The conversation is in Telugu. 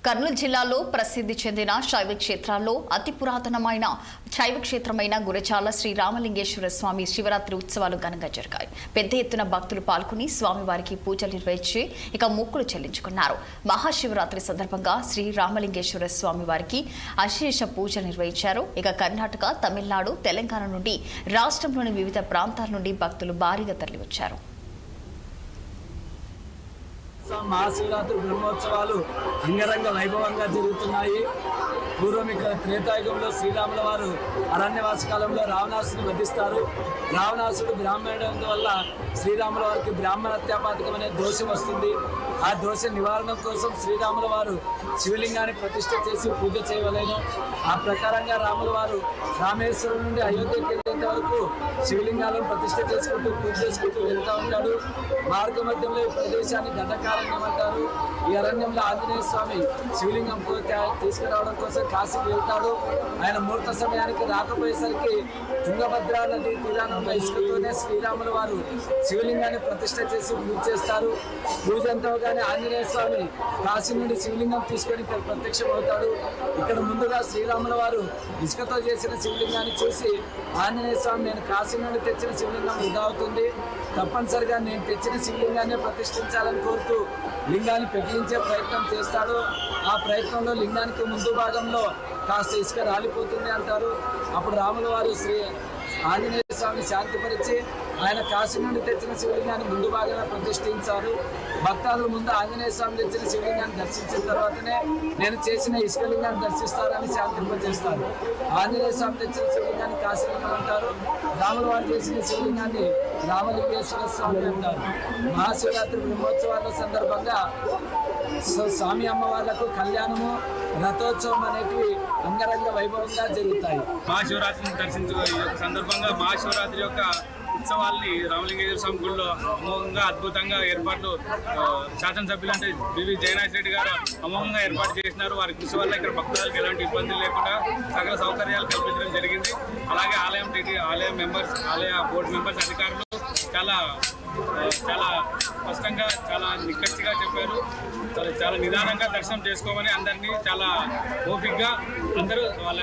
కర్నూలు జిల్లాలో ప్రసిద్ధి చెందిన శైవ క్షేత్రాల్లో అతి పురాతనమైన శైవ క్షేత్రమైన గురజాల శ్రీ రామలింగేశ్వర స్వామి శివరాత్రి ఉత్సవాలు ఘనంగా జరిగాయి. పెద్ద ఎత్తున భక్తులు పాల్గొని స్వామివారికి పూజలు నిర్వహించి మొక్కులు చెల్లించుకున్నారు. మహాశివరాత్రి సందర్భంగా శ్రీ రామలింగేశ్వర స్వామి వారికి అశేష పూజలు నిర్వహించారు. కర్ణాటక, తమిళనాడు, తెలంగాణ నుండి రాష్ట్రంలోని వివిధ ప్రాంతాల నుండి భక్తులు భారీగా తరలివచ్చారు. మహాశివరాత్రి బ్రహ్మోత్సవాలు అంగరంగ వైభవంగా జరుగుతున్నాయి. పూర్వం ఇక్కడ త్రేతాయుగంలో శ్రీరాముల వారు అరణ్యవాస కాలంలో రావణాసుని వధిస్తారు. రావణాసుడు బ్రాహ్మణుడు వల్ల శ్రీరాముల వారికి బ్రాహ్మణత్యాపాతకం అనే దోషం వస్తుంది. ఆ దోష నివారణ కోసం శ్రీరాముల వారు శివలింగాన్ని ప్రతిష్ఠ చేసి పూజ చేయవలేను. ఆ ప్రకారంగా రాముల వారు రామేశ్వరం నుండి అయోధ్యకి వెళ్ళేంత వరకు శివలింగాలను ప్రతిష్ఠ చేసుకుంటూ పూజ చేసుకుంటూ వెళ్తూ ఉంటాడు. మార్గ మధ్యంలో ఈ ప్రదేశాన్ని దండకారణ్యం అంటారు. ఈ అరణ్యంలో ఆంజనేయ స్వామి శివలింగం తీసుకురావడం కోసం కాశీకి వెళ్తాడు. ఆయన ముహూర్త సమయానికి రాకపోయేసరికి తుంగభద్ర నది తీరానంలో ఇసుకతోనే శ్రీరాముల వారు శివలింగాన్ని ప్రతిష్ఠ చేసి పూజ చేస్తారు. పూజ అంతగానే ఆంజనేయ స్వామి కాశీ నుండి శివలింగం తీసుకొని ఇక్కడ ప్రత్యక్షం అవుతాడు. ఇక్కడ ముందుగా శ్రీరాముల వారు ఇసుకతో చేసిన శివలింగాన్ని చూసి ఆంజనేయ స్వామి నేను కాశీ నుండి తెచ్చిన శివలింగం వృధా అవుతుంది, తప్పనిసరిగా నేను తెచ్చిన శివలింగాన్ని ప్రతిష్ఠించాలని కోరుతూ లింగాన్ని పెకిలించే ప్రయత్నం చేస్తాడు. ఆ ప్రయత్నంలో లింగానికి ముందు భాగంలో కాస్త ఇసుక రాలిపోతుంది అంటారు. అప్పుడు రాముల వారు శ్రీ ఆంజనేయ స్వామిని శాంతిపరిచి ఆయన కాశీ నుండి తెచ్చిన శివలింగాన్ని ముందు భాగంగా ప్రతిష్ఠించారు. భక్తాదులు ముందు ఆంజనేయ స్వామి తెచ్చిన శివలింగాన్ని దర్శించిన తర్వాతనే నేను చేసిన ఇసుకలింగాన్ని దర్శిస్తారని శాంతింపజేస్తారు. ఆంజనేయ స్వామి తెచ్చిన శివలింగాన్ని కాశీలింగం అంటారు. రాముల వారు చేసిన శివలింగాన్ని రామలింగేశ్వర స్వామి అంటారు. మహాశివరాత్రి బ్రహ్మోత్సవాల సందర్భంగా స్వామి అమ్మవార్లకు కళ్యాణము, రథోత్సవం అనేటివి అంగరంగ వైభవంగా జరుగుతాయి. మహాశివరాత్రిని దర్శించే సందర్భంగా మహాశివరాత్రి యొక్క ఉత్సవాల్ని రామలింగేశ్వర స్వామి గుడిలో అమోఘంగా అద్భుతంగా ఏర్పాట్లు శాసనసభ్యులు అంటే బివి జయనాథ్ రెడ్డి గారు అమోఘంగా ఏర్పాటు చేసినారు. వారి కృషి వల్ల ఇక్కడ భక్తులకు ఎలాంటి ఇబ్బందులు లేకుండా సకల సౌకర్యాలు కల్పించడం జరిగింది. అలాగే ఆలయం మెంబర్స్, ఆలయ బోర్డు మెంబర్స్, అధికారులు చాలా స్పష్టంగా చాలా నిక్కచ్చిగా చెప్పారు. చాలా నిదానంగా దర్శనం చేసుకోమని అందరినీ చాలా ఓపికగా అందరూ వాళ్ళ